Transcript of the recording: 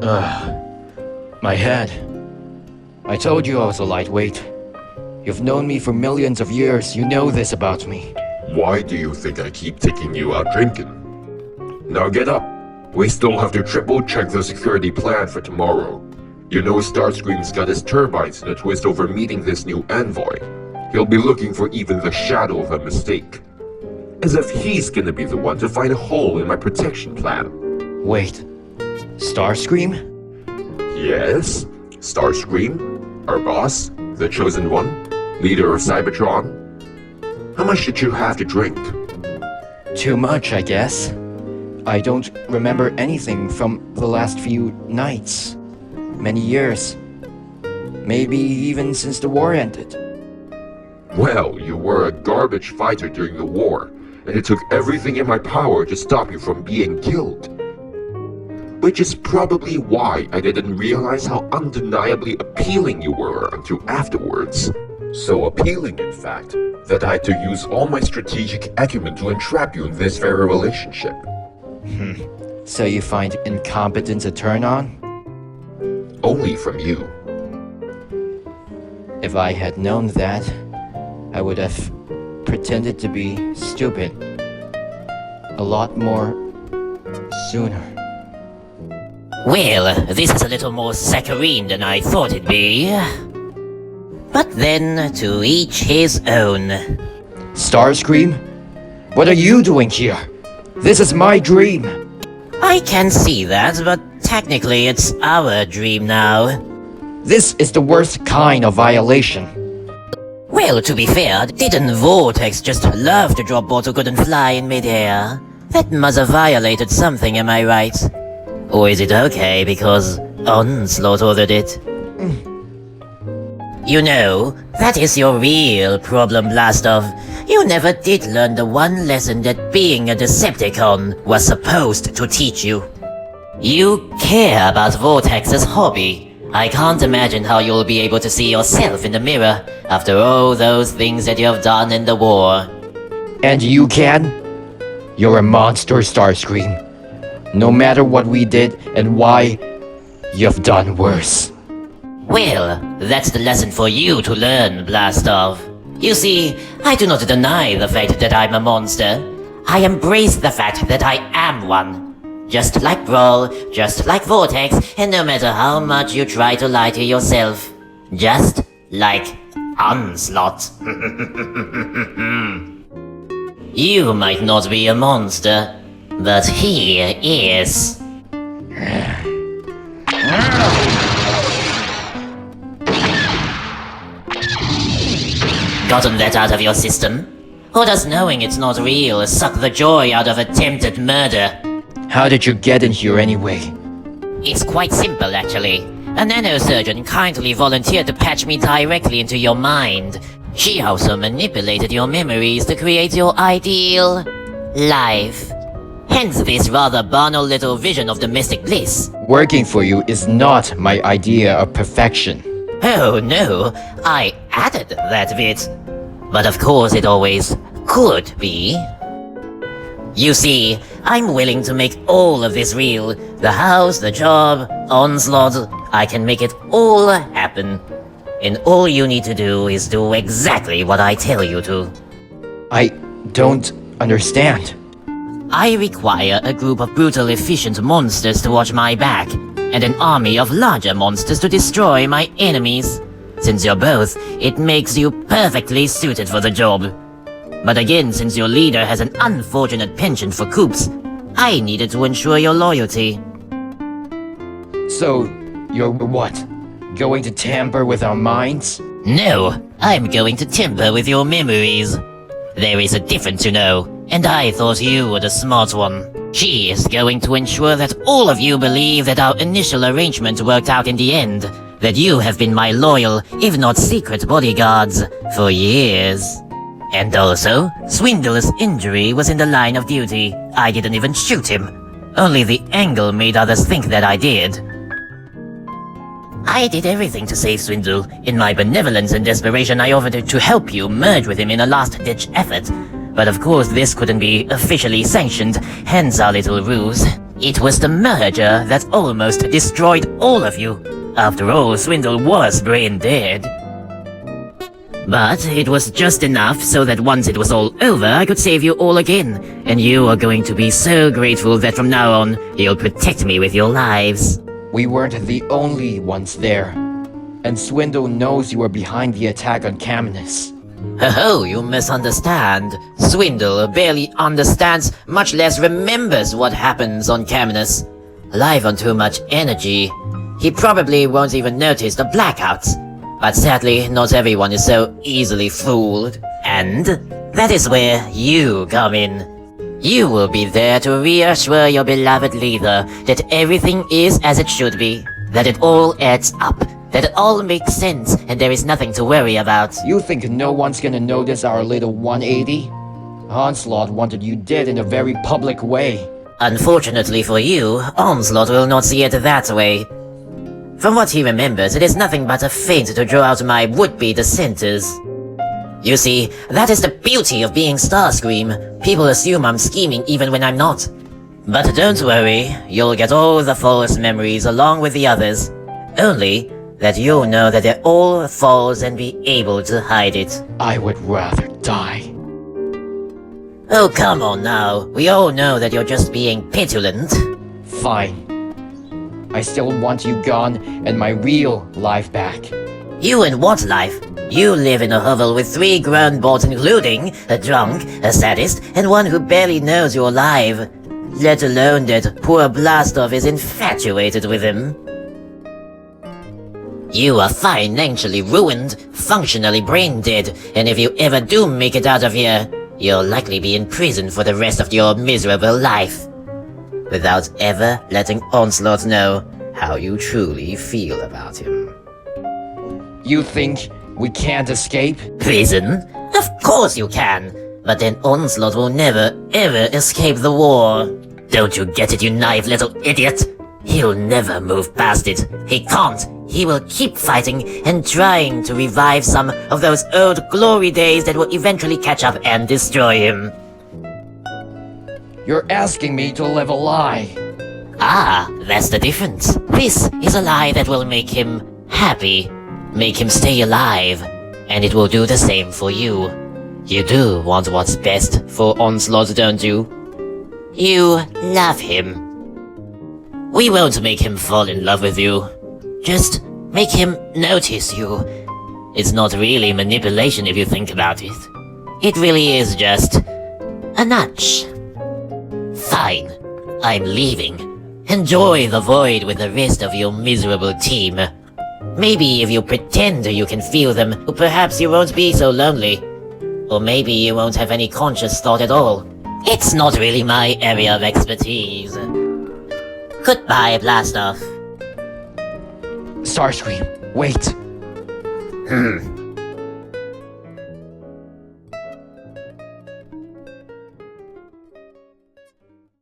My head. I told you I was a lightweight. You've known me for millions of years. You know this about me. Why do you think I keep taking you out drinking? Now get up. We still have to triple check the security plan for tomorrow. You know Starscream's got his turbines in a twist over meeting this new envoy. He'll be looking for even the shadow of a mistake. As if he's gonna be the one to find a hole in my protection plan. Wait. Starscream? Yes? Starscream? Our boss? The chosen one? Leader of Cybertron? How much did you have to drink? Too much, I guess. I don't remember anything from the last few nights. Many years. Maybe even since the war ended. Well, you were a garbage fighter during the war, and it took everything in my power to stop you from being killed. Which is probably why I didn't realize how undeniably appealing you were until afterwards. So appealing, in fact, that I had to use all my strategic acumen to entrap you in this very relationship. So you find incompetence a turn on? Only from you. If I had known that, I would have pretended to be stupid a lot more sooner. Well, this is a little more saccharine than I thought it'd be. But then, to each his own. Starscream? What are you doing here? This is my dream! I can see that, but technically it's our dream now. This is the worst kind of violation. Well, to be fair, didn't Vortex just love to drop balls who couldn't fly in midair? That must have violated something, am I right? Or is it okay because Onslaught ordered it? You know, that is your real problem, Blastoff. You never did learn the one lesson that being a Decepticon was supposed to teach you. You care about Vortex's hobby. I can't imagine how you'll be able to see yourself in the mirror after all those things that you have done in the war. And you can? You're a monster, Starscream. No matter what we did and why, you've done worse. Well, that's the lesson for you to learn, Blastoff. You see, I do not deny the fact that I'm a monster. I embrace the fact that I am one. Just like Brawl, just like Vortex, and no matter how much you try to lie to yourself. Just like Onslaught. You might not be a monster, but he is. Gotten that out of your system? Or does knowing it's not real suck the joy out of attempted murder? How did you get in here anyway? It's quite simple, actually. A nanosurgeon kindly volunteered to patch me directly into your mind. She also manipulated your memories to create your ideal life. Hence this rather banal little vision of domestic bliss. Working for you is not my idea of perfection. Oh no, I added that bit. But of course it always could be. You see, I'm willing to make all of this real. The house, the job, Onslaught. I can make it all happen. And all you need to do is do exactly what I tell you to. I don't understand. I require a group of brutal efficient monsters to watch my back, and an army of larger monsters to destroy my enemies. Since you're both, it makes you perfectly suited for the job. But again, since your leader has an unfortunate penchant for coups, I needed to ensure your loyalty. So, you're what? Going to tamper with our minds? No, I'm going to tamper with your memories. There is a difference, you know, and I thought you were the smart one. She is going to ensure that all of you believe that our initial arrangement worked out in the end. That you have been my loyal, if not secret bodyguards, for years. And also, Swindle's injury was in the line of duty. I didn't even shoot him. Only the angle made others think that I did. I did everything to save Swindle. In my benevolence and desperation, I offered to help you merge with him in a last-ditch effort. But of course, this couldn't be officially sanctioned, hence our little ruse. It was the merger that almost destroyed all of you. After all, Swindle was brain dead. But it was just enough so that once it was all over, I could save you all again. And you are going to be so grateful that from now on, you'll protect me with your lives. We weren't the only ones there. And Swindle knows you were behind the attack on Caminus. Oh, you misunderstand. Swindle barely understands, much less remembers what happens on Caminus. Alive on too much energy, he probably won't even notice the blackouts. But sadly, not everyone is so easily fooled. And that is where you come in. You will be there to reassure your beloved leader that everything is as it should be, that it all adds up, that it all makes sense, and there is nothing to worry about. You think no one's gonna notice our little 180? Onslaught wanted you dead in a very public way. Unfortunately for you, Onslaught will not see it that way. From what he remembers, it is nothing but a feint to draw out my would-be dissenters. You see, that is the beauty of being Starscream. People assume I'm scheming even when I'm not. But don't worry, you'll get all the false memories along with the others. Only that you'll know that they're all false and be able to hide it. I would rather die. Oh, come on now. We all know that you're just being petulant. Fine. I still want you gone and my real life back. You and what life? You live in a hovel with 3 grown bots, including a drunk, a sadist, and one who barely knows you're alive. Let alone that poor Blastoff is infatuated with him. You are financially ruined, functionally brain dead, and if you ever do make it out of here, you'll likely be in prison for the rest of your miserable life. Without ever letting Onslaught know how you truly feel about him. You think we can't escape? Prison? Of course you can! But then Onslaught will never, ever escape the war. Don't you get it, you naive little idiot? He'll never move past it. He can't. He will keep fighting and trying to revive some of those old glory days that will eventually catch up and destroy him. You're asking me to live a lie. Ah, that's the difference. This is a lie that will make him happy, make him stay alive, and it will do the same for you. You do want what's best for Onslaught, don't you? You love him. We won't make him fall in love with you. Just make him notice you. It's not really manipulation if you think about it. It really is just a nudge. Fine, I'm leaving. Enjoy the void with the rest of your miserable team. Maybe if you pretend you can feel them, perhaps you won't be so lonely. Or maybe you won't have any conscious thought at all. It's not really my area of expertise. Goodbye, Blastoff. Starscream, wait.